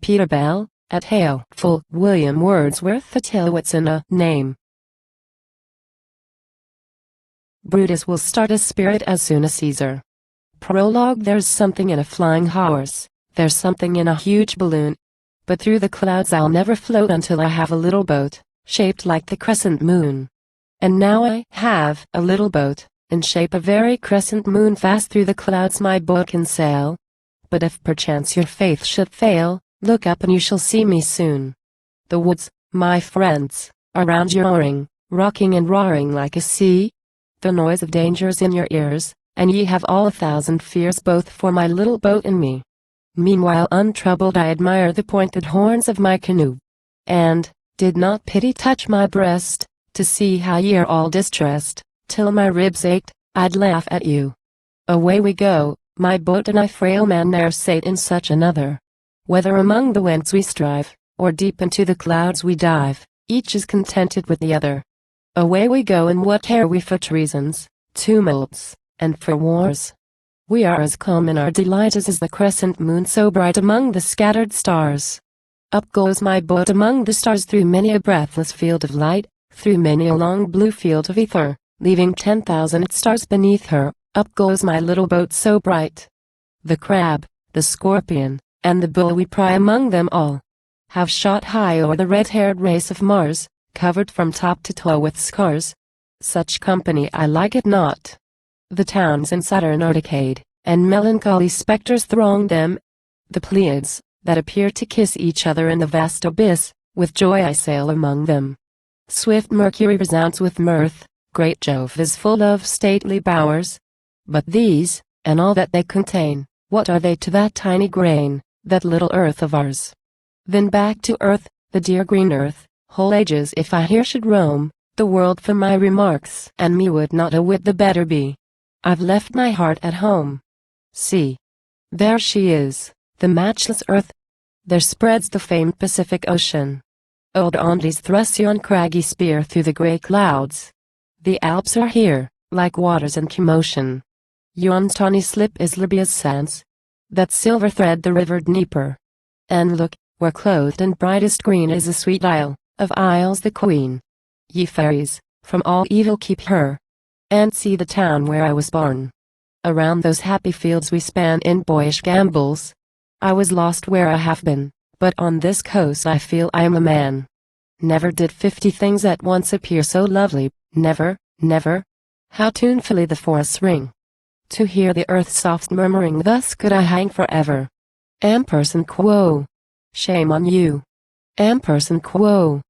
Peter Bell, at Hale. Full William Wordsworth. A tale what's in a name. Brutus will start a spirit as soon as Caesar. Prologue. There's something in a flying horse, there's something in a huge balloon, but through the clouds I'll never float until I have a little boat, shaped like the crescent moon. And now I have a little boat, in shape a very crescent moon. Fast through the clouds my boat can sail. But if perchance your faith should fail, look up and you shall see me soon. The woods, my friends, are round your oaring, rocking and roaring like a sea. The noise of danger's in your ears, and ye have all 1,000 fears both for my little boat and me. Meanwhile untroubled I admire the pointed horns of my canoe. And, did not pity touch my breast, to see how ye are all distressed, till my ribs ached, I'd laugh at you. Away we go, my boat and I, frail man ne'er sate in such another. Whether among the winds we strive, or deep into the clouds we dive, each is contented with the other. Away we go, and what care we for treasons, tumults, and for wars? We are as calm in our delight as is the crescent moon so bright among the scattered stars. Up goes my boat among the stars through many a breathless field of light, through many a long blue field of ether, leaving 10,000 stars beneath her. Up goes my little boat so bright. The crab, the scorpion, and the bull we pry among them all, have shot high o'er the red-haired race of Mars, covered from top to toe with scars. Such company I like it not. The towns in Saturn are decayed, and melancholy spectres throng them. The Pleiades, that appear to kiss each other in the vast abyss, with joy I sail among them. Swift Mercury resounds with mirth, great Jove is full of stately bowers. But these, and all that they contain, what are they to that tiny grain, that little earth of ours? Then back to earth, the dear green earth, whole ages if I here should roam, the world for my remarks and me would not a whit the better be. I've left my heart at home. See, there she is, the matchless earth. There spreads the famed Pacific Ocean. Old Andes thrusts yon craggy spear through the grey clouds. The Alps are here, like waters in commotion. Yon tawny slip is Libya's sands, that silver thread the river Dnieper. And look, where clothed in brightest green is a sweet isle, of isles the queen. Ye fairies, from all evil keep her, and see the town where I was born. Around those happy fields we span in boyish gambols. I was lost where I have been, but on this coast I feel I am a man. Never did 50 things at once appear so lovely, never, never. How tunefully the forests ring. To hear the earth's soft murmuring thus could I hang forever. Ampersand quo. Shame on you. Ampersand quo.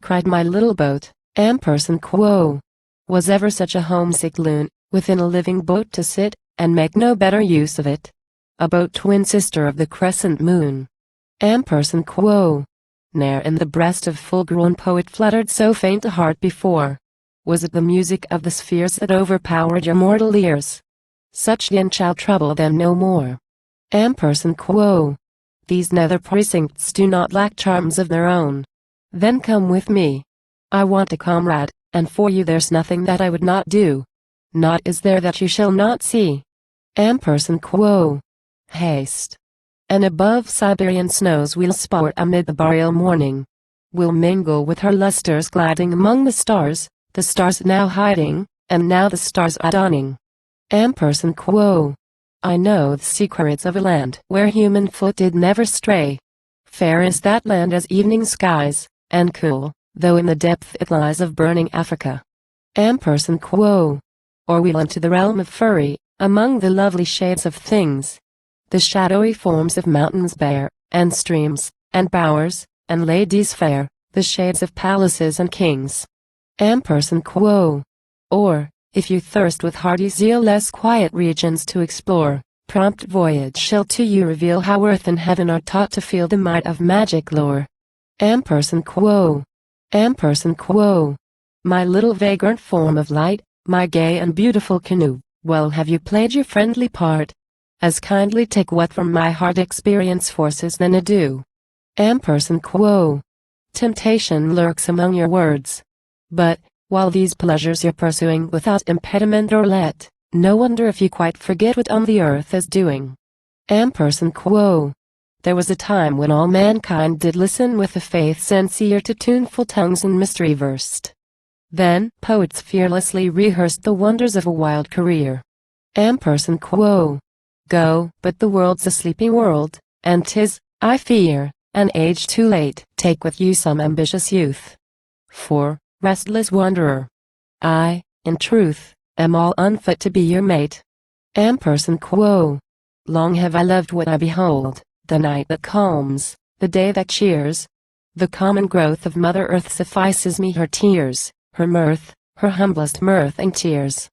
Cried my little boat, ampersand quo. Was ever such a homesick loon, within a living boat to sit, and make no better use of it? A boat twin sister of the crescent moon. Ampersand quo. Ne'er in the breast of full-grown poet fluttered so faint a heart before. Was it the music of the spheres that overpowered your mortal ears? Such din shall trouble them no more. Ampersand quo. These nether precincts do not lack charms of their own. Then come with me. I want a comrade, and for you there's nothing that I would not do. Naught is there that you shall not see. Ampersand quo. Haste. And above Siberian snows we'll sport amid the boreal morning. We'll mingle with her lustres gliding among the stars now hiding, and now the stars are dawning. Ampersand quo. I know the secrets of a land where human foot did never stray. Fair is that land as evening skies, and cool, though in the depth it lies of burning Africa. Ampersand quo. Or we'll into the realm of Fury, among the lovely shades of things. The shadowy forms of mountains bare, and streams, and bowers, and ladies fair, the shades of palaces and kings. Ampersand quo. Or, if you thirst with hearty zeal less quiet regions to explore, prompt voyage shall to you reveal how earth and heaven are taught to feel the might of magic lore. Ampersand quo. Ampersand quo. My little vagrant form of light, my gay and beautiful canoe, well have you played your friendly part. As kindly take what from my heart experience forces then adieu. Ampersand quo. Temptation lurks among your words. But, while these pleasures you're pursuing without impediment or let, no wonder if you quite forget what on the earth is doing. Ampersand quo. There was a time when all mankind did listen with a faith sincere to tuneful tongues and mystery versed. Then poets fearlessly rehearsed the wonders of a wild career. Ampersand quo. Go, but the world's a sleepy world, and 'tis, I fear, an age too late. Take with you some ambitious youth. For, restless wanderer, I, in truth, am all unfit to be your mate. Ampersand quo. Long have I loved what I behold, the night that calms, the day that cheers. The common growth of Mother Earth suffices me, her tears, her mirth, her humblest mirth and tears.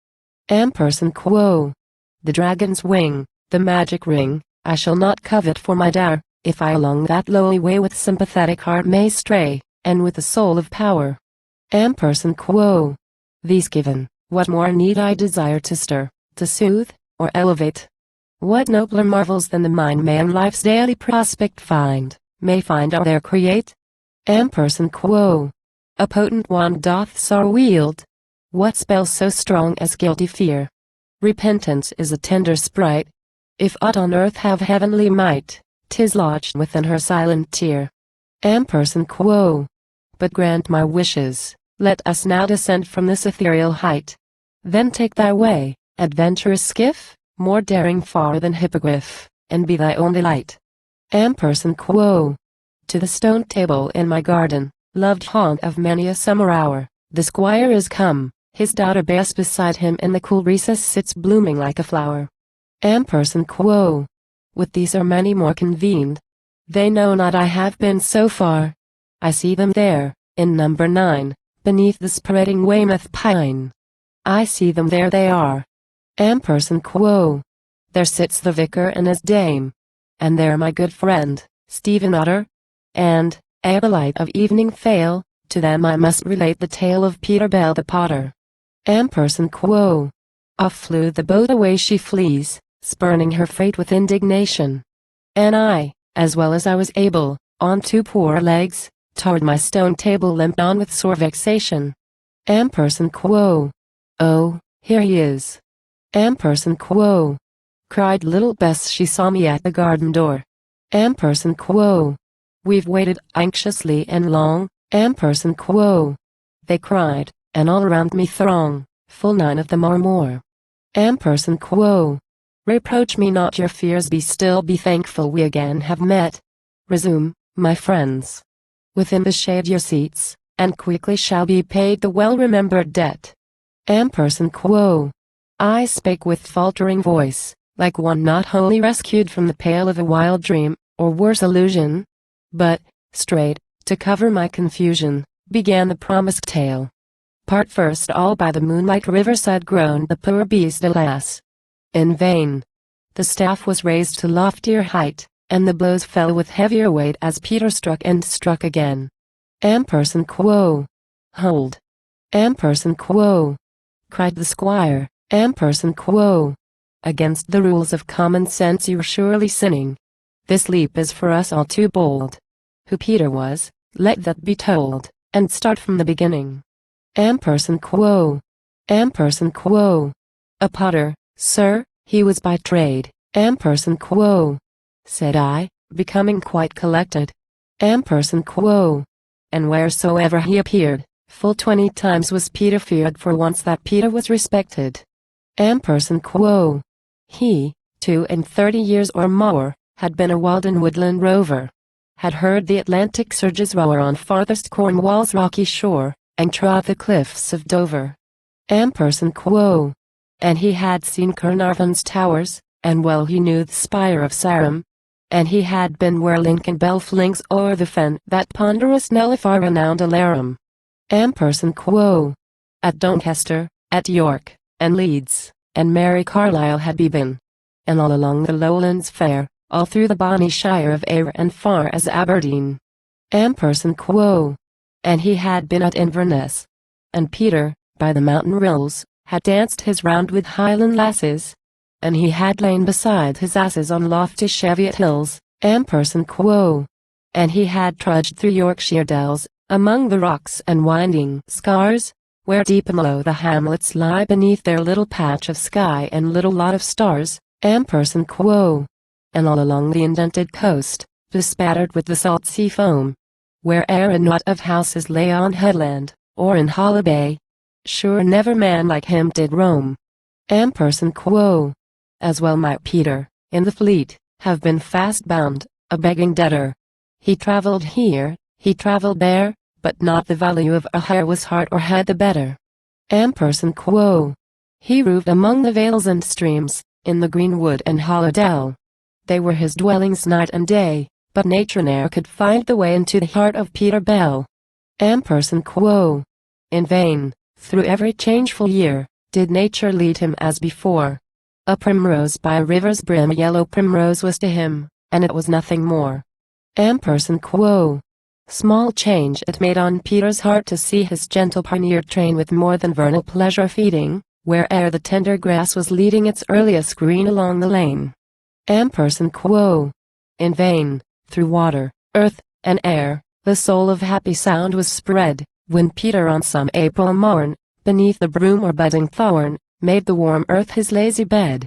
Ampersand quo. The dragon's wing, the magic ring, I shall not covet for my dower, if I along that lowly way with sympathetic heart may stray, and with a soul of power. Ampersand quo. These given, what more need I desire to stir, to soothe, or elevate? What nobler marvels than the mind may in life's daily prospect find, may find or there create? Ampersand quo. A potent wand doth sorrow wield. What spell so strong as guilty fear? Repentance is a tender sprite. If aught on earth have heavenly might, 'tis lodged within her silent tear. Ampersand quo. But grant my wishes, let us now descend from this ethereal height. Then take thy way, adventurous skiff, more daring far than hippogriff, and be thy own delight. Ampersand quo. To the stone table in my garden, loved haunt of many a summer hour, the squire is come, his daughter bears beside him in the cool recess sits blooming like a flower. Ampersand quo. With these are many more convened. They know not I have been so far. I see them there, in number 9, beneath the spreading Weymouth pine. I see them, there they are. Ampersand quo. There sits the vicar and his dame. And there my good friend, Stephen Otter. And, ere the light of evening fail, to them I must relate the tale of Peter Bell the potter. Ampersand quo. Off flew the boat, away she flees, spurning her freight with indignation. And I, as well as I was able, on 2 poor legs, toward my stone table limped on with sore vexation. Ampersand quo. Oh, here he is. Ampersand quo. Cried little Bess, she saw me at the garden door. Ampersand quo. We've waited anxiously and long. Ampersand quo. They cried, and all around me throng, full 9 of them or more. Ampersand quo. Reproach me not your fears, be still, be thankful we again have met. Resume, my friends, within the shade your seats, and quickly shall be paid the well-remembered debt. Ampersand quo. I spake with faltering voice, like one not wholly rescued from the pale of a wild dream, or worse illusion. But, straight, to cover my confusion, began the promised tale. Part first. All by the moonlight riverside groaned the poor beast, alas! In vain. The staff was raised to loftier height, and the blows fell with heavier weight as Peter struck and struck again. Ampersand quo. Hold. Ampersand quo. Cried the squire. Ampersand quo. Against the rules of common sense you're surely sinning. This leap is for us all too bold. Who Peter was, let that be told, and start from the beginning. Ampersand quo. Ampersand quo. A potter, sir, he was by trade. Ampersand quo. Said I, becoming quite collected. Ampersand quo. And wheresoever he appeared, full 20 times was Peter feared, for once that Peter was respected. Ampersand quo. He, 32 years or more, had been a wild and woodland rover. Had heard the Atlantic surges roar on farthest Cornwall's rocky shore, and trod the cliffs of Dover. Ampersand quo. And he had seen Caernarvon's towers, and well he knew the spire of Sarum. And he had been where Lincoln Bell flings o'er the fen that ponderous Nullifar renowned alarum. Ampersand quo. At Doncaster, at York, and Leeds, and merry Carlisle had he been. And all along the lowlands fair, all through the bonny shire of Ayr and far as Aberdeen. Ampersand quo. And he had been at Inverness. And Peter, by the mountain rills, had danced his round with Highland lasses. And he had lain beside his asses on lofty Cheviot hills. Ampersand quo. And he had trudged through Yorkshire dells, among the rocks and winding scars, where deep and low the hamlets lie beneath their little patch of sky and little lot of stars. Ampersand quo. And all along the indented coast, bespattered with the salt sea foam. Where'er a knot of houses lay on headland, or in hollow bay, sure never man like him did roam. Ampersand quo. As well might Peter, in the fleet, have been fast bound, a begging debtor. He travelled here, he travelled there, but not the value of a hire was heart or head the better. Ampersand quo. He roved among the vales and streams, in the green wood and hollow dell. They were his dwellings night and day, but nature ne'er could find the way into the heart of Peter Bell. Ampersand quo. In vain, through every changeful year, did nature lead him as before. A primrose by a river's brim, a yellow primrose was to him, and it was nothing more. Ampersand quo. Small change it made on Peter's heart to see his gentle pioneer train with more than vernal pleasure feeding, where'er the tender grass was leading its earliest green along the lane. Ampersand quo. In vain, through water, earth, and air, the soul of happy sound was spread, when Peter on some April morn, beneath the broom or budding thorn, made the warm earth his lazy bed.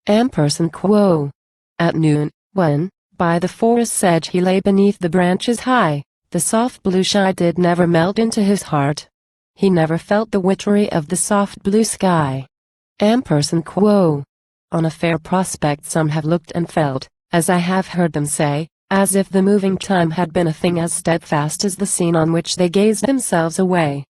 Ampersand quo. At noon, when, by the forest sedge he lay beneath the branches high, the soft blue sky did never melt into his heart. He never felt the witchery of the soft blue sky. Ampersand quo. On a fair prospect some have looked and felt, as I have heard them say, as if the moving time had been a thing as steadfast as the scene on which they gazed themselves away.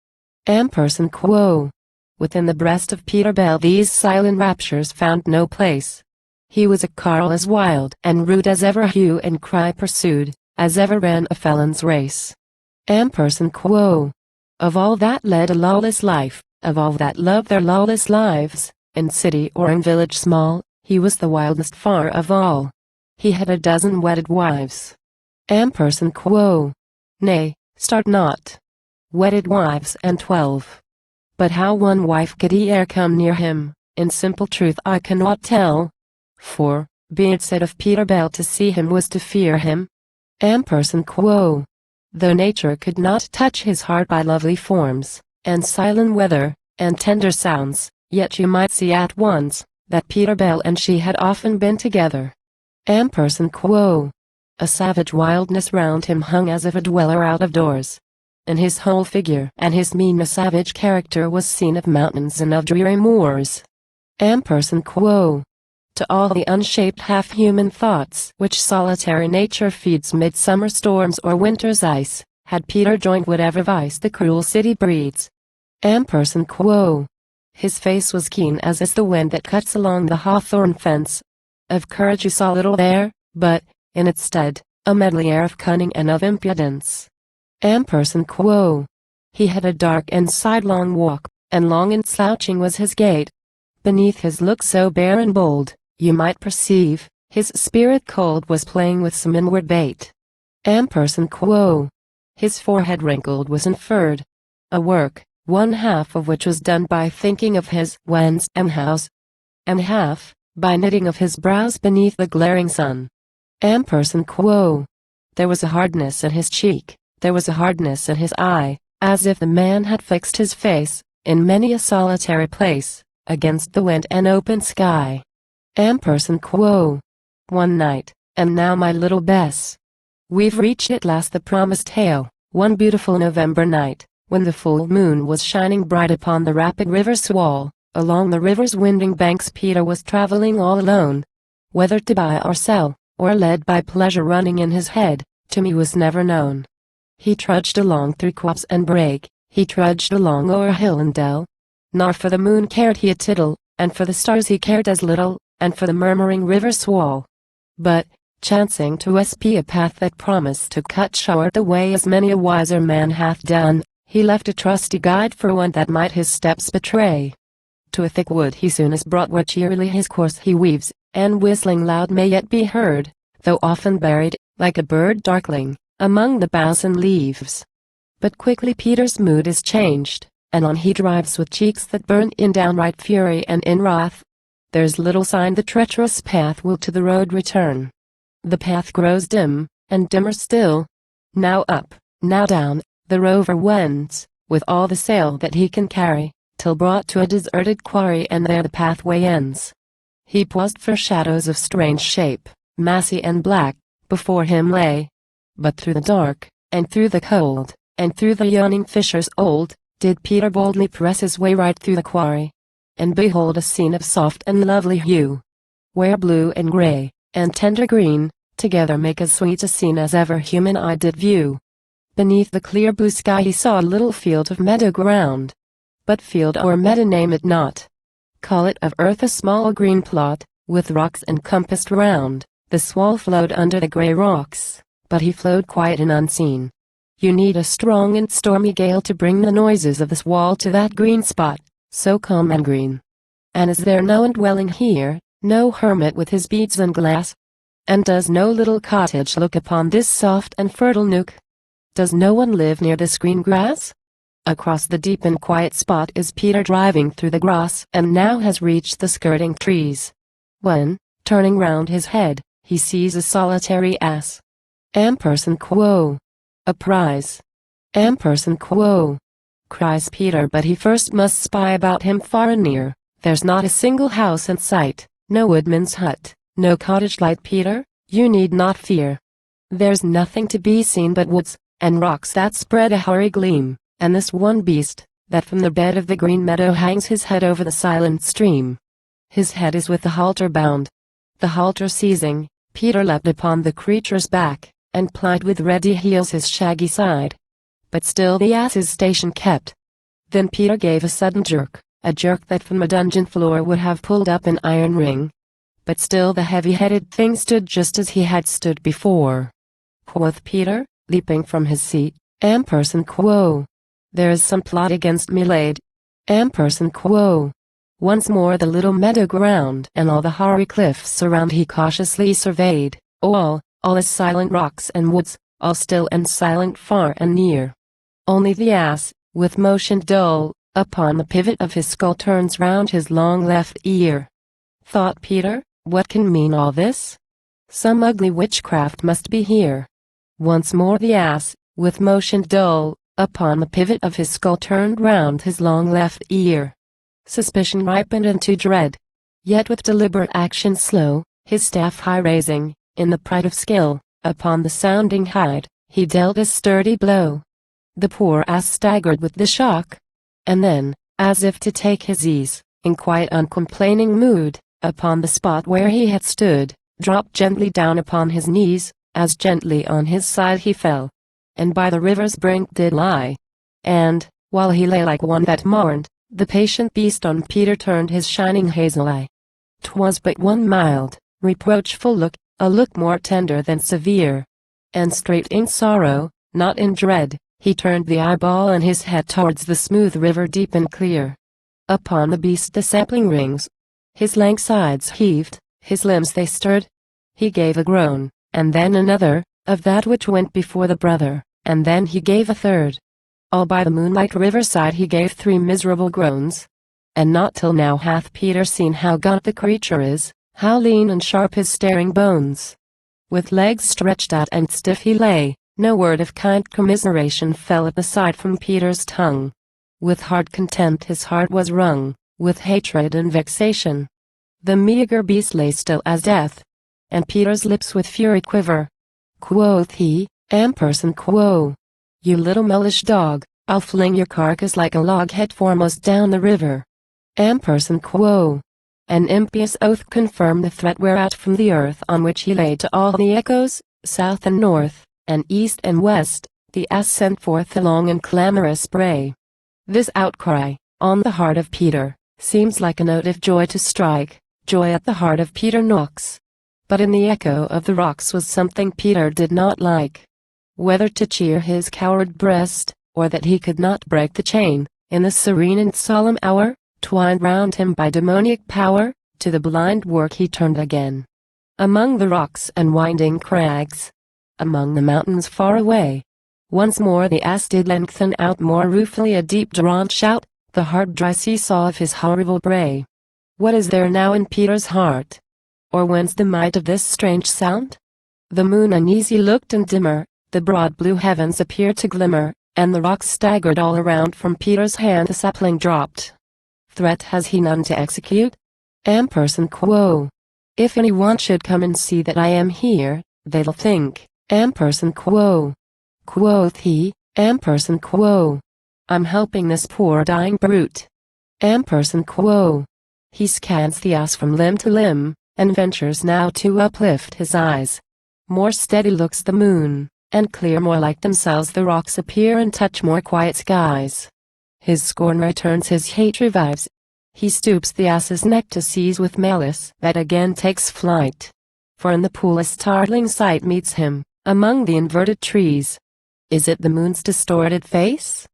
Ampersand quo. Within the breast of Peter Bell these silent raptures found no place. He was a carle as wild and rude as ever hue and cry pursued, as ever ran a felon's race. Ampersand quo. Of all that led a lawless life, of all that loved their lawless lives, in city or in village small, he was the wildest far of all. He had a dozen wedded wives. Ampersand quo. Nay, start not. Wedded wives and 12. But how one wife could he e'er come near him, in simple truth I cannot tell. For, be it said of Peter Bell to see him was to fear him. Ampersand quo. Though nature could not touch his heart by lovely forms, and silent weather, and tender sounds, yet you might see at once, that Peter Bell and she had often been together. Ampersand quo. A savage wildness round him hung as of a dweller out of doors. In his whole figure and his mien a savage character was seen of mountains and of dreary moors. Ampersand quo. To all the unshaped half-human thoughts which solitary nature feeds mid summer storms or winter's ice, had Peter joined whatever vice the cruel city breeds. Ampersand quo. His face was keen as is the wind that cuts along the hawthorn fence. Of courage you saw little there, but, in its stead, a medley air of cunning and of impudence. Ampersand quo. He had a dark and sidelong walk, and long and slouching was his gait. Beneath his look so bare and bold, you might perceive, his spirit cold was playing with some inward bait. Ampersand quo. His forehead wrinkled was inferred. A work, one half of which was done by thinking of his whens and hows, and half, by knitting of his brows beneath the glaring sun. Ampersand quo. There was a hardness in his cheek, there was a hardness in his eye, as if the man had fixed his face, in many a solitary place, against the wind and open sky. Ampersand quo. One night, and now my little Bess. We've reached at last the promised hail, one beautiful November night, when the full moon was shining bright upon the rapid river swell. Along the river's winding banks Peter was traveling all alone. Whether to buy or sell, or led by pleasure running in his head, to me was never known. He trudged along through copse and brake, he trudged along o'er hill and dell. Nor for the moon cared he a tittle, and for the stars he cared as little, and for the murmuring river swell. But, chancing to espy a path that promised to cut short the way as many a wiser man hath done, he left a trusty guide for one that might his steps betray. To a thick wood he soon is brought where cheerily his course he weaves, and whistling loud may yet be heard, though often buried, like a bird darkling, among the boughs and leaves. But quickly Peter's mood is changed, and on he drives with cheeks that burn in downright fury and in wrath. There's little sign the treacherous path will to the road return. The path grows dim, and dimmer still. Now up, now down, the rover wends, with all the sail that he can carry, till brought to a deserted quarry, and there the pathway ends. He paused for shadows of strange shape, massy and black, before him lay. But through the dark, and through the cold, and through the yawning fissures old, did Peter boldly press his way right through the quarry. And behold a scene of soft and lovely hue, where blue and gray, and tender green, together make as sweet a scene as ever human eye did view. Beneath the clear blue sky he saw a little field of meadow ground. But field or meadow name it not. Call it of earth a small green plot, with rocks encompassed round. The swall flowed under the grey rocks, but he flowed quiet and unseen. You need a strong and stormy gale to bring the noises of this wall to that green spot, so calm and green. And is there no indwelling here, no hermit with his beads and glass? And does no little cottage look upon this soft and fertile nook? Does no one live near this green grass? Across the deep and quiet spot is Peter driving through the grass and now has reached the skirting trees. When, turning round his head, he sees a solitary ass. Quo. A prize. Quo. Cries Peter, but he first must spy about him far and near. There's not a single house in sight, no woodman's hut, no cottage light. Peter, you need not fear. There's nothing to be seen but woods, and rocks that spread a hoary gleam, and this one beast, that from the bed of the green meadow hangs his head over the silent stream. His head is with the halter bound. The halter seizing, Peter leapt upon the creature's back, and plied with ready heels his shaggy side. But still the ass's station kept. Then Peter gave a sudden jerk, a jerk that from a dungeon floor would have pulled up an iron ring. But still the heavy-headed thing stood just as he had stood before. Quoth Peter, leaping from his seat, Quo. There is some plot against me laid. Quo. Once more the little meadow ground and all the hoary cliffs around he cautiously surveyed. All is silent rocks and woods, all still and silent far and near. Only the ass, with motion dull, upon the pivot of his skull turns round his long left ear. Thought Peter, what can mean all this? Some ugly witchcraft must be here. Once more the ass, with motion dull, upon the pivot of his skull turned round his long left ear. Suspicion ripened into dread. Yet with deliberate action slow, his staff high raising, in the pride of skill, upon the sounding hide, he dealt a sturdy blow. The poor ass staggered with the shock. And then, as if to take his ease, in quiet uncomplaining mood, upon the spot where he had stood, dropped gently down upon his knees, as gently on his side he fell. And by the river's brink did lie. And, while he lay like one that mourned, the patient beast on Peter turned his shining hazel eye. 'Twas but one mild, reproachful look, a look more tender than severe. And straight in sorrow, not in dread, he turned the eyeball and his head towards the smooth river deep and clear. Upon the beast the sapling rings. His lank sides heaved, his limbs they stirred. He gave a groan, and then another, of that which went before the brother, and then he gave a third. All by the moonlight riverside he gave 3 miserable groans. And not till now hath Peter seen how gaunt the creature is, how lean and sharp his staring bones. With legs stretched out and stiff he lay, no word of kind commiseration fell at the sight from Peter's tongue. With hard contempt his heart was wrung, with hatred and vexation. The meagre beast lay still as death, and Peter's lips with fury quiver. Quoth he, Quo. You little mulish dog, I'll fling your carcass like a log head foremost down the river. Quo. An impious oath confirmed the threat whereat from the earth on which he lay to all the echoes, south and north, and east and west, the ass sent forth a long and clamorous bray. This outcry, on the heart of Peter, seems like a note of joy to strike, joy at the heart of Peter knocks. But in the echo of the rocks was something Peter did not like. Whether to cheer his coward breast, or that he could not break the chain, in this serene and solemn hour, twined round him by demoniac power, to the blind work he turned again. Among the rocks and winding crags, among the mountains far away, once more the ass did lengthen out more ruefully a deep-drawn shout, the hard dry seesaw of his horrible bray. What is there now in Peter's heart? Or whence the might of this strange sound? The moon uneasy looked and dimmer, the broad blue heavens appeared to glimmer, and the rocks staggered all around. From Peter's hand the sapling dropped. Threat has he none to execute? Quo. If anyone should come and see that I am here, they'll think, ampersand quo. Quoth he, ampersand quo. I'm helping this poor dying brute. Ampersand quo. He scans the ass from limb to limb, and ventures now to uplift his eyes. More steady looks the moon, and clear more like themselves the rocks appear and touch more quiet skies. His scorn returns, his hate revives. He stoops the ass's neck to seize with malice that again takes flight. For in the pool a startling sight meets him, among the inverted trees. Is it the moon's distorted face?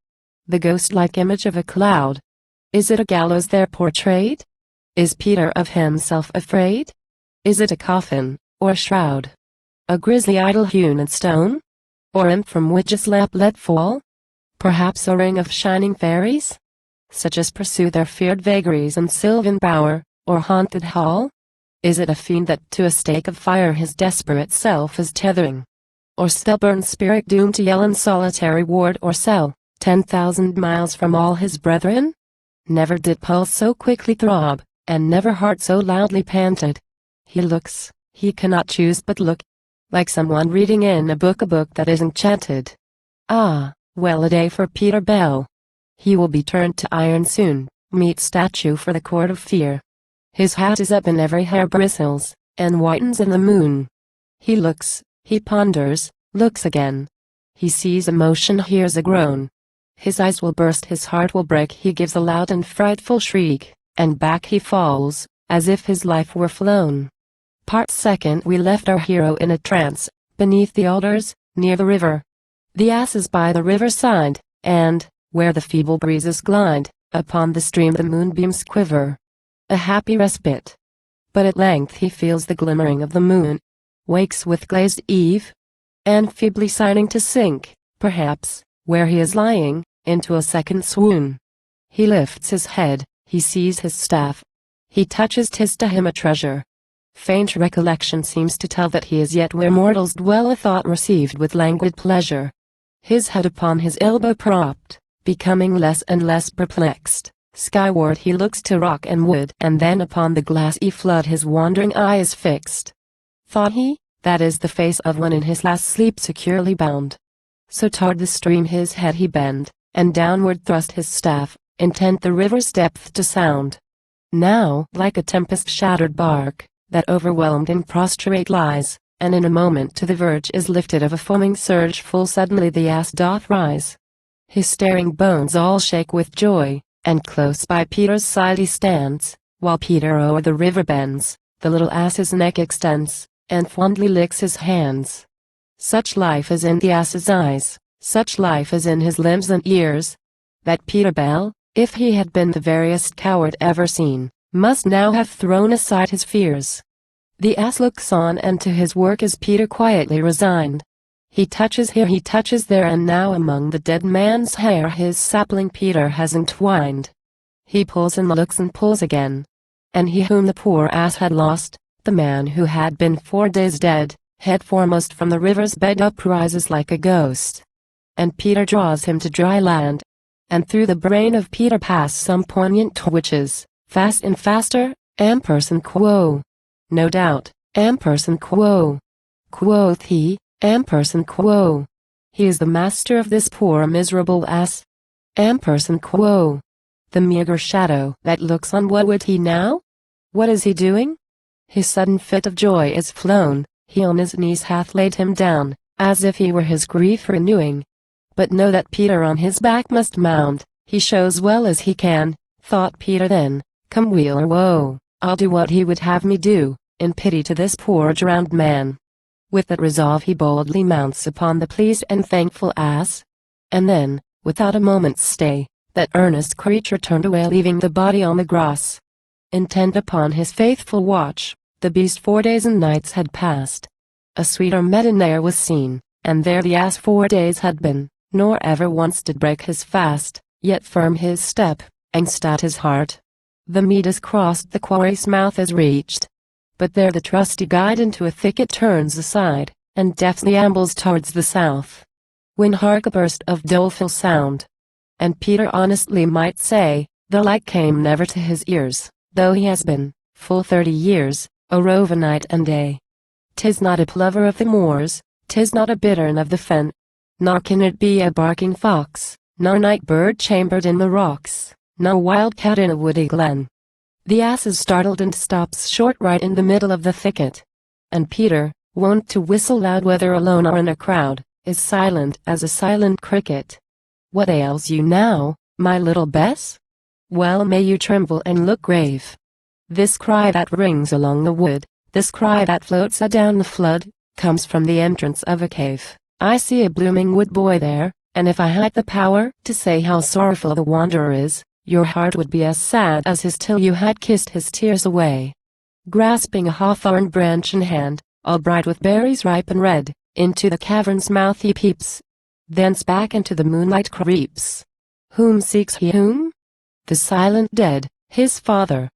The ghost-like image of a cloud? Is it a gallows there portrayed? Is Peter of himself afraid? Is it a coffin, or a shroud? A grisly idol hewn in stone? Or imp from which a slap let fall? Perhaps a ring of shining fairies? Such as pursue their feared vagaries in sylvan bower, or haunted hall? Is it a fiend that to a stake of fire his desperate self is tethering? Or stubborn spirit doomed to yell in solitary ward or cell, 10,000 miles from all his brethren? Never did pulse so quickly throb, and never heart so loudly panted. He looks, he cannot choose but look, like someone reading in a book that is enchanted. Ah, well a day for Peter Bell. He will be turned to iron soon, meet statue for the court of fear. His hat is up and every hair bristles, and whitens in the moon. He looks, he ponders, looks again. He sees a motion, hears a groan. His eyes will burst, his heart will break, he gives a loud and frightful shriek, and back he falls, as if his life were flown. Part second. We left our hero in a trance, beneath the alders, near the river. The ass is by the riverside, and, where the feeble breezes glide, upon the stream the moonbeams quiver. A happy respite. But at length he feels the glimmering of the moon, wakes with glazed eve, and feebly signing to sink, perhaps, where he is lying, into a second swoon. He lifts his head, he sees his staff. He touches 'tis to him a treasure. Faint recollection seems to tell that he is yet where mortals dwell, a thought received with languid pleasure. His head upon his elbow propped, becoming less and less perplexed, skyward he looks to rock and wood, and then upon the glassy flood his wandering eye is fixed. Thought he, that is the face of one in his last sleep securely bound. So toward the stream his head he bend, and downward thrust his staff, intent the river's depth to sound. Now, like a tempest-shattered bark, that overwhelmed and prostrate lies, and in a moment to the verge is lifted of a foaming surge, full suddenly the ass doth rise. His staring bones all shake with joy, and close by Peter's side he stands, while Peter o'er the river bends, the little ass his neck extends, and fondly licks his hands. Such life is in the ass's eyes, such life is in his limbs and ears, that Peter Bell, if he had been the veriest coward ever seen, must now have thrown aside his fears. The ass looks on, and to his work is Peter quietly resigned. He touches here, he touches there, and now among the dead man's hair his sapling Peter has entwined. He pulls and looks and pulls again. And he whom the poor ass had lost, the man who had been 4 days dead, head foremost from the river's bed uprises like a ghost. And Peter draws him to dry land. And through the brain of Peter pass some poignant twitches, fast and faster, ampersand quo. No doubt, ampersand quo. Quoth he, ampersand quo. He is the master of this poor miserable ass. Ampersand quo. The meager shadow that looks on, what would he now? What is he doing? His sudden fit of joy is flown, he on his knees hath laid him down, as if he were his grief renewing. But know that Peter on his back must mount, he shows well as he can, thought Peter then, come weal or woe, I'll do what he would have me do, in pity to this poor drowned man. With that resolve he boldly mounts upon the pleased and thankful ass. And then, without a moment's stay, that earnest creature turned away, leaving the body on the grass. Intent upon his faithful watch, the beast 4 days and nights had passed. A sweeter meadow ne'er was seen, and there the ass 4 days had been, nor ever once did break his fast, yet firm his step, and stout his heart. The mead is crossed, the quarry's mouth is reached. But there the trusty guide into a thicket turns aside, and deftly ambles towards the south. When hark a burst of doleful sound. And Peter honestly might say, the like came never to his ears, though he has been, full 30 years, a rover night and day. 'Tis not a plover of the moors, 'tis not a bittern of the fen, nor can it be a barking fox, nor night bird chambered in the rocks, nor wild cat in a woody glen. The ass is startled and stops short right in the middle of the thicket. And Peter, wont to whistle loud whether alone or in a crowd, is silent as a silent cricket. What ails you now, my little Bess? Well may you tremble and look grave. This cry that rings along the wood, this cry that floats adown the flood, comes from the entrance of a cave. I see a blooming wood boy there, and if I had the power to say how sorrowful the wanderer is, your heart would be as sad as his till you had kissed his tears away. Grasping a hawthorn branch in hand, all bright with berries ripe and red, into the cavern's mouth he peeps. Thence back into the moonlight creeps. Whom seeks he whom? The silent dead, his father.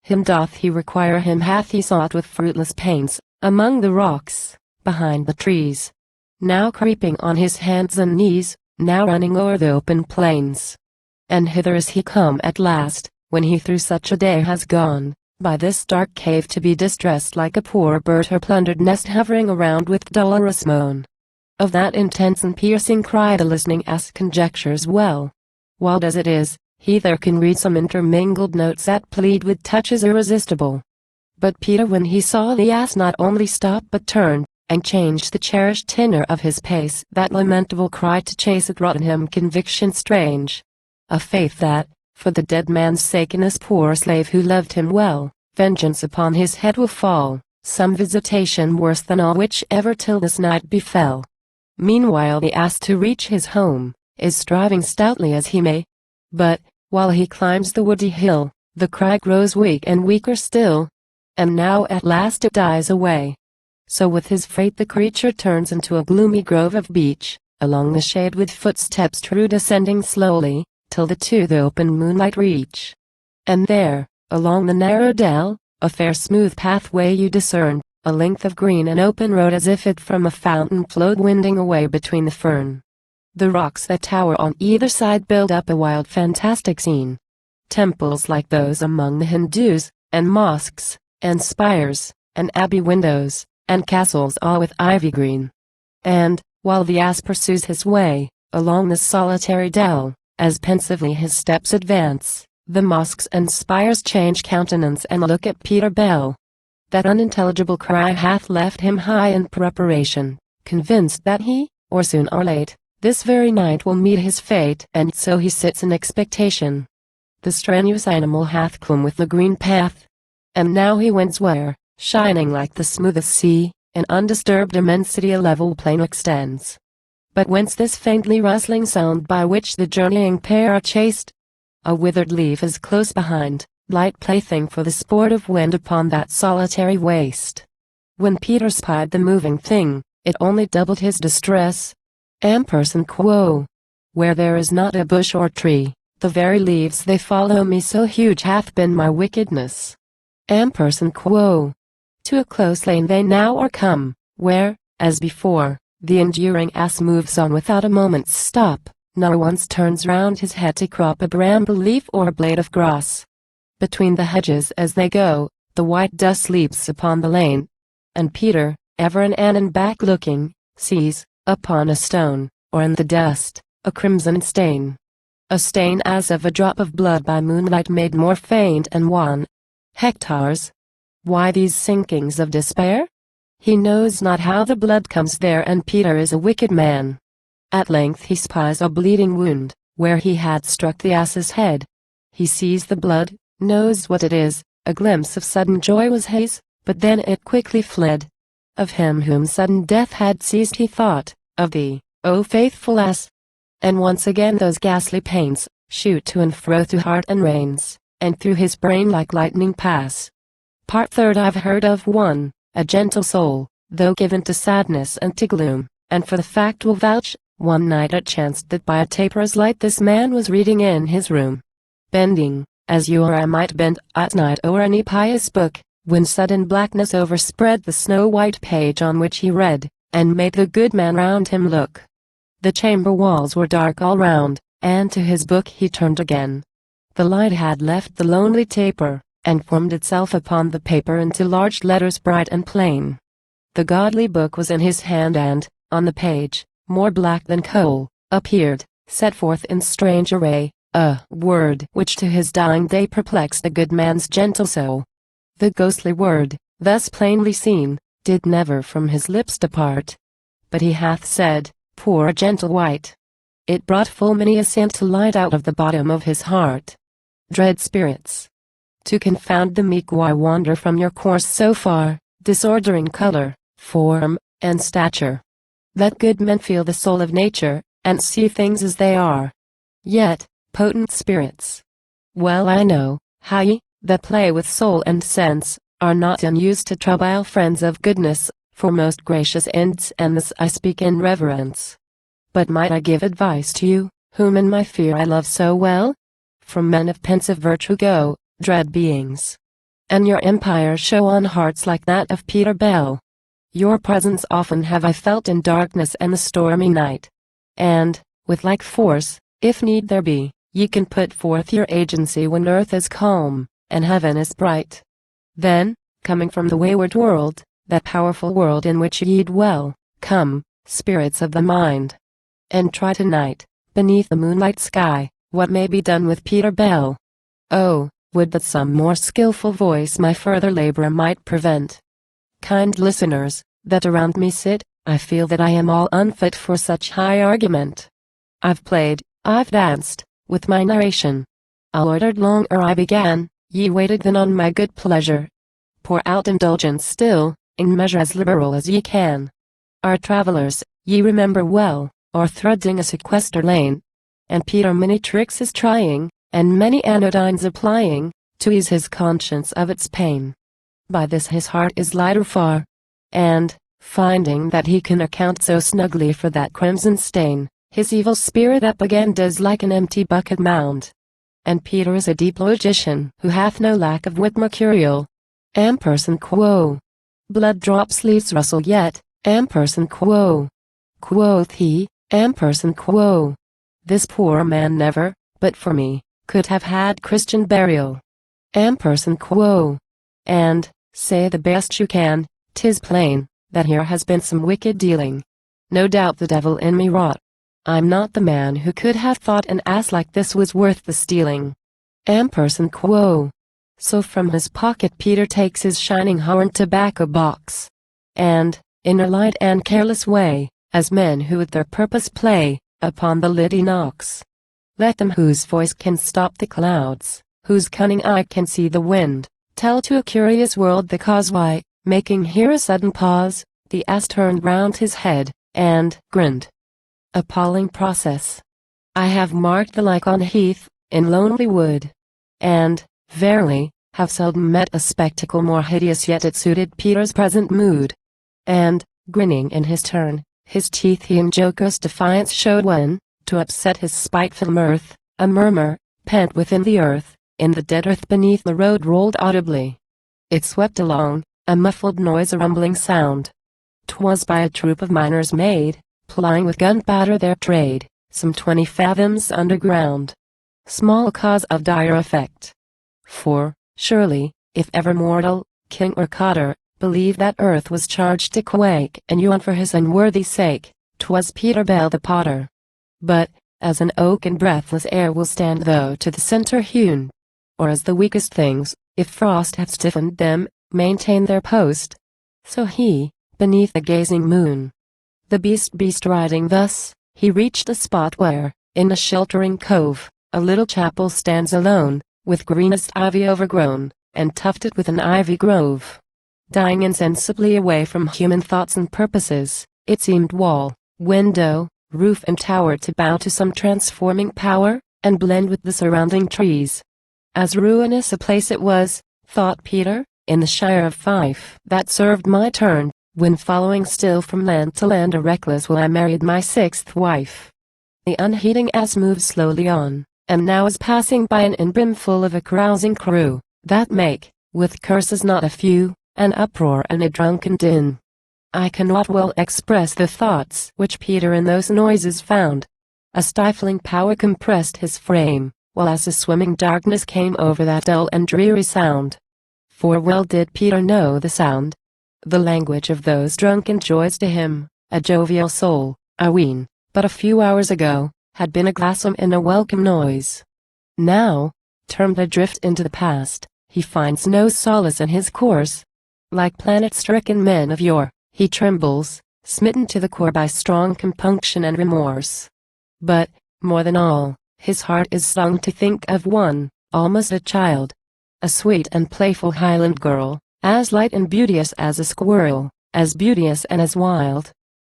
Him doth he require, him hath he sought with fruitless pains, among the rocks, behind the trees. Now creeping on his hands and knees, now running o'er the open plains. And hither is he come at last, when he through such a day has gone, by this dark cave to be distressed like a poor bird her plundered nest hovering around with dolorous moan. Of that intense and piercing cry the listening ass conjectures well. Wild as it is, he there can read some intermingled notes that plead with touches irresistible. But Peter, when he saw the ass, not only stopped but turned, and changed the cherished tenor of his pace. That lamentable cry to chase it wrought in him conviction strange. A faith that, for the dead man's sake and this poor slave who loved him well, vengeance upon his head will fall, some visitation worse than all which ever till this night befell. Meanwhile the ass, to reach his home, is striving stoutly as he may. But, while he climbs the woody hill, the cry grows weak and weaker still. And now at last it dies away. So with his fate the creature turns into a gloomy grove of beech, along the shade with footsteps true descending slowly, till the to the open moonlight reach. And there, along the narrow dell, a fair smooth pathway you discern, a length of green and open road as if it from a fountain flowed winding away between the fern. The rocks that tower on either side build up a wild fantastic scene. Temples like those among the Hindus, and mosques, and spires, and abbey windows, and castles all with ivy green. And, while the ass pursues his way, along this solitary dell, as pensively his steps advance, the mosques and spires change countenance and look at Peter Bell. That unintelligible cry hath left him high in preparation, convinced that he, or soon or late, this very night will meet his fate, and so he sits in expectation. The strenuous animal hath clomb with the green path, and now he wends where, shining like the smoothest sea, in undisturbed immensity a level plain extends. But whence this faintly rustling sound by which the journeying pair are chased? A withered leaf is close behind, light plaything for the sport of wind upon that solitary waste. When Peter spied the moving thing, it only doubled his distress. Ampersand quo. Where there is not a bush or tree, the very leaves they follow me, so huge hath been my wickedness. Ampersand quo. To a close lane they now are come, where, as before, the enduring ass moves on without a moment's stop, nor once turns round his head to crop a bramble leaf or a blade of grass. Between the hedges as they go, the white dust leaps upon the lane, and Peter, ever and anon back looking, sees, upon a stone, or in the dust, a crimson stain. A stain as of a drop of blood by moonlight made more faint and wan. Hectares. Why these sinkings of despair? He knows not how the blood comes there, and Peter is a wicked man. At length he spies a bleeding wound, where he had struck the ass's head. He sees the blood, knows what it is, a glimpse of sudden joy was his, but then it quickly fled. Of him whom sudden death had seized he thought, of thee, O faithful ass. And once again those ghastly pains, shoot to and fro through heart and reins, and through his brain like lightning pass. Part third. I've heard of one, a gentle soul, though given to sadness and to gloom, and for the fact will vouch. One night it chanced that by a taper's light this man was reading in his room, bending, as you or I might bend at night o'er any pious book, when sudden blackness overspread the snow-white page on which he read, and made the good man round him look. The chamber walls were dark all round, and to his book he turned again. The light had left the lonely taper, and formed itself upon the paper into large letters bright and plain. The godly book was in his hand and, on the page, more black than coal, appeared, set forth in strange array, a word which to his dying day perplexed the good man's gentle soul. The ghostly word, thus plainly seen, did never from his lips depart. But he hath said, poor gentle wight. It brought full many a sin to light out of the bottom of his heart. Dread spirits, to confound the meek, why wander from your course so far, disordering color, form, and stature? Let good men feel the soul of nature, and see things as they are. Yet, potent spirits, well I know, how ye, that play with soul and sense, are not unused to trouble friends of goodness, for most gracious ends, and this I speak in reverence. But might I give advice to you, whom in my fear I love so well? From men of pensive virtue go, dread beings, and your empire show on hearts like that of Peter Bell. Your presence often have I felt in darkness and the stormy night, and, with like force, if need there be, ye can put forth your agency when earth is calm, and heaven is bright. Then, coming from the wayward world, that powerful world in which ye dwell, come, spirits of the mind, and try tonight, beneath the moonlight sky, what may be done with Peter Bell. Oh, would that some more skillful voice my further labor might prevent. Kind listeners, that around me sit, I feel that I am all unfit for such high argument. I've played, I've danced, with my narration. I loitered long ere I began, ye waited then on my good pleasure. Pour out indulgence still, in measure as liberal as ye can. Our travelers, ye remember well, are threading a sequester lane, and Peter many tricks is trying, and many anodynes applying, to ease his conscience of its pain. By this his heart is lighter far, and, finding that he can account so snugly for that crimson stain, his evil spirit up again does like an empty bucket mound. And Peter is a deep logician who hath no lack of wit mercurial. Ampersand quo. Blood drops leaves rustle yet, ampersand quo. Quoth he, ampersand quo. This poor man never, but for me, could have had Christian burial. Ampersand quo. And, say the best you can, 'tis plain, that here has been some wicked dealing. No doubt the devil in me wrought. I'm not the man who could have thought an ass like this was worth the stealing. Ampersand quo. So from his pocket Peter takes his shining horn tobacco box, and, in a light and careless way, as men who with their purpose play, upon the lid he knocks. Let them whose voice can stop the clouds, whose cunning eye can see the wind, tell to a curious world the cause why, making here a sudden pause, the ass turned round his head, and grinned. Appalling process. I have marked the like on heath, in lonely wood, and, verily, have seldom met a spectacle more hideous, yet it suited Peter's present mood. And, grinning in his turn, his teeth he in joker's defiance showed when, to upset his spiteful mirth, a murmur, pent within the earth, in the dead earth beneath the road rolled audibly. It swept along, a muffled noise, a rumbling sound. 'Twas by a troop of miners made, plying with gunpowder their trade, some 20 fathoms underground. Small cause of dire effect. For, surely, if ever mortal, king or cotter, believed that earth was charged to quake and yawn for his unworthy sake, 'twas Peter Bell the potter. But, as an oak in breathless air will stand though to the centre hewn, or as the weakest things, if frost hath stiffened them, maintain their post, so he, beneath the gazing moon, the beast riding thus, he reached a spot where, in a sheltering cove, a little chapel stands alone, with greenest ivy overgrown, and tufted with an ivy grove. Dying insensibly away from human thoughts and purposes, it seemed wall, window, roof and tower to bow to some transforming power, and blend with the surrounding trees. As ruinous a place it was, thought Peter, in the Shire of Fife, that served my turn, when following still from land to land a reckless will I married my 6th wife. The unheeding ass moved slowly on, and now is passing by an inn brimful of a carousing crew, that make, with curses not a few, an uproar and a drunken din. I cannot well express the thoughts which Peter in those noises found. A stifling power compressed his frame, while as a swimming darkness came over that dull and dreary sound. For well did Peter know the sound. the language of those drunken joys to him, a jovial soul, I ween, but a few hours ago, had been a gladsome and a welcome noise. Now, turned adrift into the past, he finds no solace in his course. Like planet-stricken men of yore, he trembles, smitten to the core by strong compunction and remorse. But, more than all, his heart is stung to think of one, almost a child, a sweet and playful Highland girl, as light and beauteous as a squirrel, as beauteous and as wild.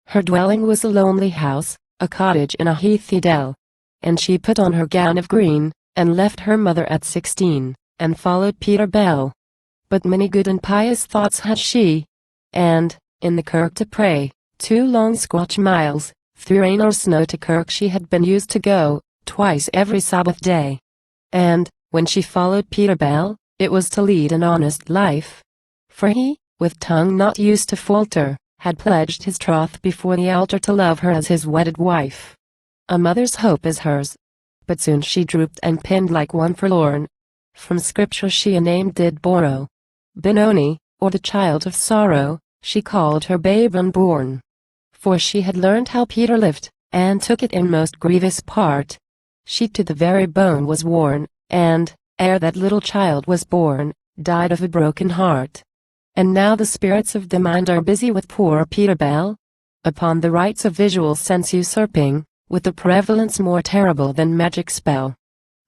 Her dwelling was a lonely house, a cottage in a heathy dell, and she put on her gown of green, and left her mother at 16, and followed Peter Bell. But many good and pious thoughts had she, and, in the kirk to pray, 2 long Scotch miles, through rain or snow to kirk she had been used to go, twice every Sabbath day. And, when she followed Peter Bell, it was to lead an honest life. For he, with tongue not used to falter, had pledged his troth before the altar to love her as his wedded wife. A mother's hope is hers. But soon she drooped and pinned like one forlorn. From Scripture she a name did borrow. Benoni, or the child of sorrow, she called her babe unborn. For she had learned how Peter lived, and took it in most grievous part. She to the very bone was worn, and, ere that little child was born, died of a broken heart. And now the spirits of the mind are busy with poor Peter Bell, upon the rights of visual sense usurping, with a prevalence more terrible than magic spell.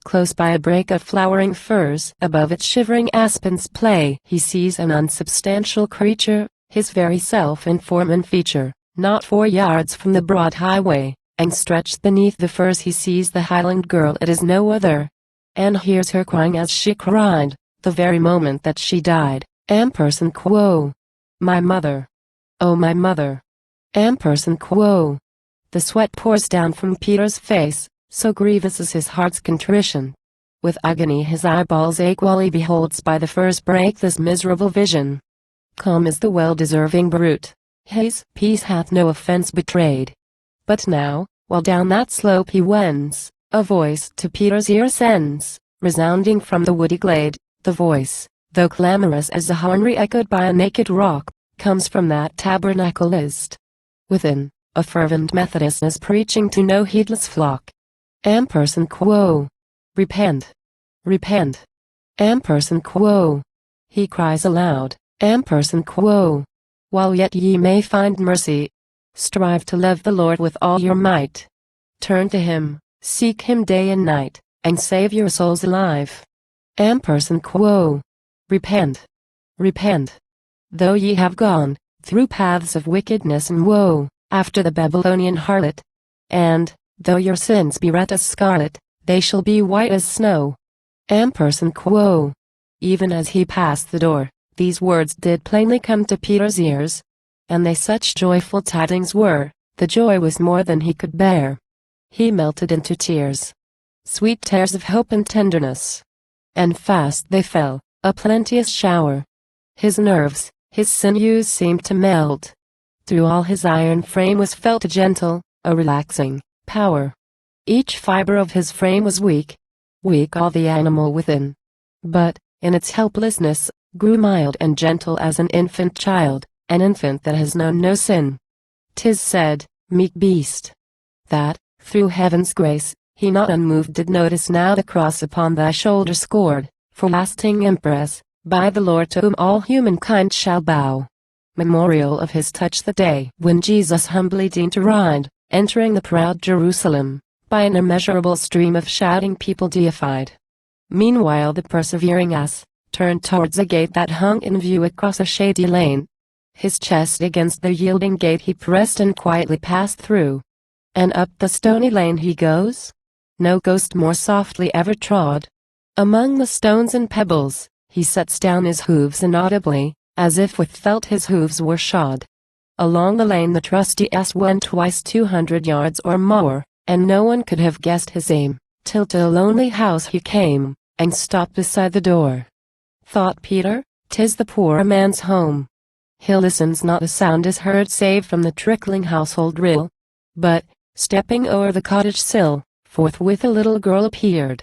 Close by a brake of flowering firs, above its shivering aspens play, he sees an unsubstantial creature, his very self in form and feature, not 4 yards from the broad highway, and stretched beneath the firs he sees the Highland girl, it is no other, and hears her crying as she cried, the very moment that she died, Amperson quo! My mother! Oh my mother! Amperson quo! The sweat pours down from Peter's face, so grievous is his heart's contrition. With agony his eyeballs ache while he beholds by the firs break this miserable vision. Calm is the well-deserving brute, his peace hath no offense betrayed. But now, while down that slope he wends, a voice to Peter's ear sends, resounding from the woody glade. The voice, though clamorous as a horn re-echoed by a naked rock, comes from that tabernacle list. Within, a fervent Methodist is preaching to no heedless flock. Amperson quo! Repent! Repent! Amperson quo! He cries aloud, Amperson quo! While yet ye may find mercy, strive to love the Lord with all your might. Turn to him, seek him day and night, and save your souls alive. Amperson quo! Repent! Repent! Though ye have gone through paths of wickedness and woe, after the Babylonian harlot, and, though your sins be red as scarlet, they shall be white as snow. Amperson quo! Even as he passed the door, these words did plainly come to Peter's ears, and they such joyful tidings were, the joy was more than he could bear. He melted into tears, sweet tears of hope and tenderness, and fast they fell, a plenteous shower. His nerves, his sinews seemed to melt. Through all his iron frame was felt a gentle, a relaxing power. Each fiber of his frame was weak, weak all the animal within, but, in its helplessness, grew mild and gentle as an infant child, an infant that has known no sin. 'Tis said, meek beast, that, through heaven's grace, he not unmoved did notice now the cross upon thy shoulder scored, for lasting impress, by the Lord to whom all humankind shall bow. Memorial of his touch the day when Jesus humbly deigned to ride, entering the proud Jerusalem, by an immeasurable stream of shouting people deified. Meanwhile the persevering ass, turned towards a gate that hung in view across a shady lane. His chest against the yielding gate he pressed and quietly passed through. And up the stony lane he goes? No ghost more softly ever trod. Among the stones and pebbles, he sets down his hooves inaudibly, as if with felt his hooves were shod. Along the lane the trusty ass went twice 200 yards or more, and no one could have guessed his aim, till to a lonely house he came, and stopped beside the door. Thought Peter, 'tis the poor man's home. He listens, not a sound is heard save from the trickling household rill. But, stepping o'er the cottage sill, forthwith a little girl appeared.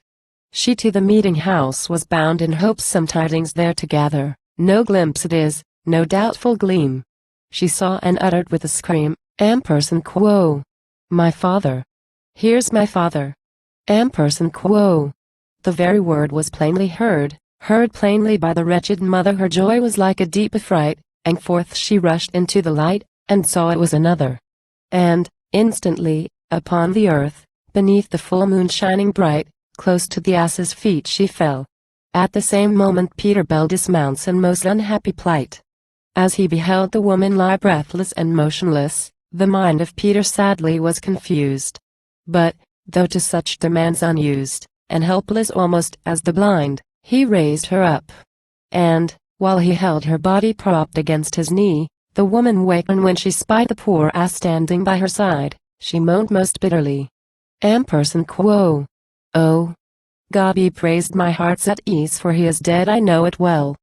She to the meeting house was bound in hopes some tidings there to gather. No glimpse it is, no doubtful gleam. She saw and uttered with a scream, quo. My father. Here's my father. Quo. The very word was plainly heard plainly by the wretched mother. Her joy was like a deep affright, and forth she rushed into the light, and saw it was another. And, instantly, upon the earth, beneath the full moon shining bright, close to the ass's feet she fell. At the same moment Peter Bell dismounts in most unhappy plight. As he beheld the woman lie breathless and motionless, the mind of Peter sadly was confused. But, though to such demands unused, and helpless almost as the blind, he raised her up. And, while he held her body propped against his knee, the woman wakened. When she spied the poor ass standing by her side, she moaned most bitterly. Quo. Oh, God be praised, my heart's at ease, for he is dead, I know it well.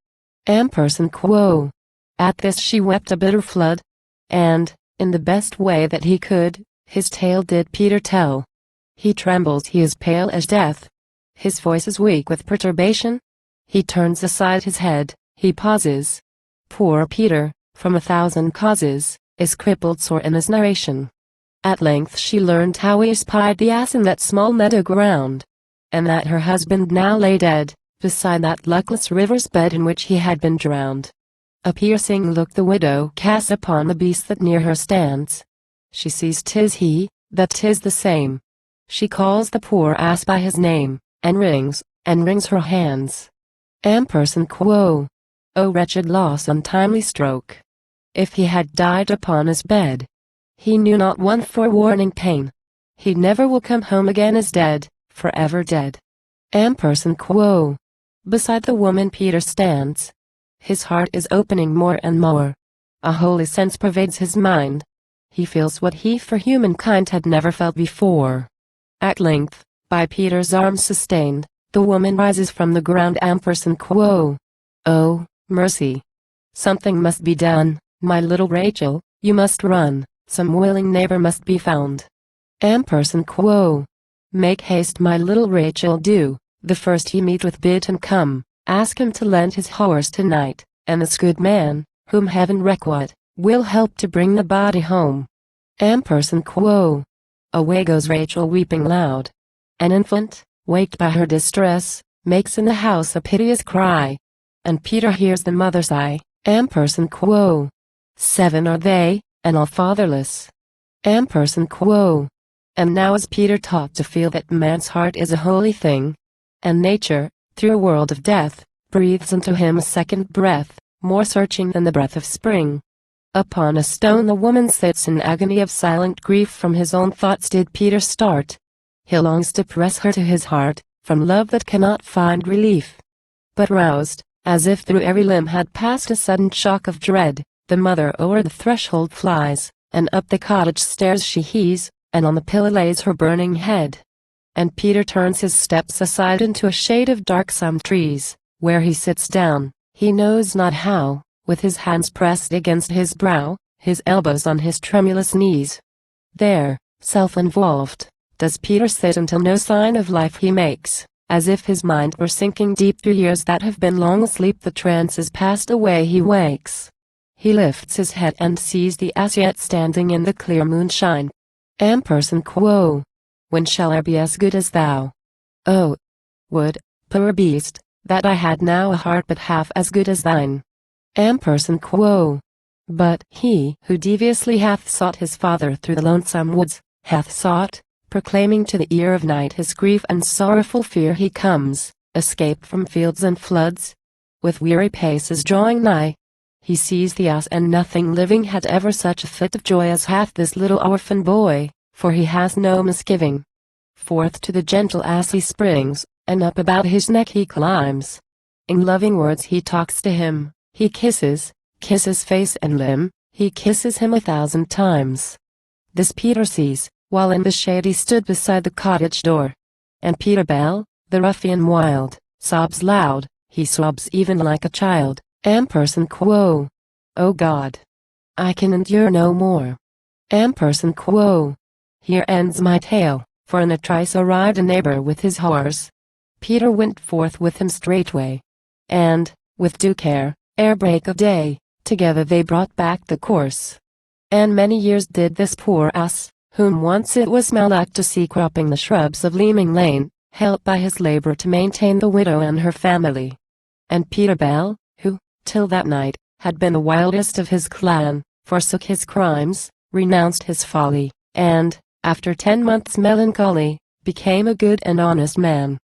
Quo. At this she wept a bitter flood. And, in the best way that he could, his tale did Peter tell. He trembles, he is pale as death. His voice is weak with perturbation. He turns aside his head, he pauses. Poor Peter, from 1,000 causes, is crippled sore in his narration. At length she learned how he spied the ass in that small meadow ground, and that her husband now lay dead, beside that luckless river's bed in which he had been drowned. A piercing look the widow casts upon the beast that near her stands. She sees 'tis he, that 'tis the same. She calls the poor ass by his name, and wrings her hands. Quo. O wretched loss, untimely stroke! If he had died upon his bed, he knew not one forewarning pain. He never will come home again, is dead, forever dead. Quo. Beside the woman Peter stands. His heart is opening more and more. A holy sense pervades his mind. He feels what he for humankind had never felt before. At length, by Peter's arms sustained, the woman rises from the ground. Quo. Oh, mercy! Something must be done, my little Rachel, you must run, some willing neighbor must be found. Quo. Make haste, my little Rachel, do, the first he meet with bid him come, ask him to lend his horse tonight, and this good man, whom heaven requite, will help to bring the body home. Quo. Away goes Rachel weeping loud. An infant, waked by her distress, makes in the house a piteous cry. And Peter hears the mother sigh. Quo. 7 are they, and all fatherless. Quo. And now is Peter taught to feel that man's heart is a holy thing, and nature, through a world of death, breathes into him a second breath, more searching than the breath of spring. Upon a stone the woman sits in agony of silent grief. From his own thoughts did Peter start. He longs to press her to his heart, from love that cannot find relief. But roused, as if through every limb had passed a sudden shock of dread, the mother o'er the threshold flies, and up the cottage stairs she hees, and on the pillow lays her burning head. And Peter turns his steps aside into a shade of darksome trees, where he sits down, he knows not how, with his hands pressed against his brow, his elbows on his tremulous knees. There, self-involved, does Peter sit until no sign of life he makes, as if his mind were sinking deep through years that have been long asleep. The trance is passed away, he wakes. He lifts his head and sees the ass yet standing in the clear moonshine. Quo. When shall I be as good as thou? Oh, would, poor beast, that I had now a heart but half as good as thine. Quo. But he who deviously hath sought his father through the lonesome woods, hath sought, proclaiming to the ear of night his grief and sorrowful fear. He comes, escaped from fields and floods, with weary paces drawing nigh. He sees the ass, and nothing living had ever such a fit of joy as hath this little orphan boy, for he has no misgiving. Forth to the gentle ass he springs, and up about his neck he climbs. In loving words he talks to him, he kisses face and limb, he kisses him 1,000 times. This Peter sees, while in the shade he stood beside the cottage door. And Peter Bell, the ruffian wild, sobs loud, he sobs even like a child. Quo. O God! I can endure no more. Quo. Here ends my tale, for in a trice arrived a neighbor with his horse. Peter went forth with him straightway. And, with due care, ere break of day, together they brought back the corse. And many years did this poor ass, whom once it was malluck to see cropping the shrubs of Leaming Lane, help by his labor to maintain the widow and her family. And Peter Bell, who, till that night, had been the wildest of his clan, forsook his crimes, renounced his folly, and, after 10 months' melancholy, became a good and honest man.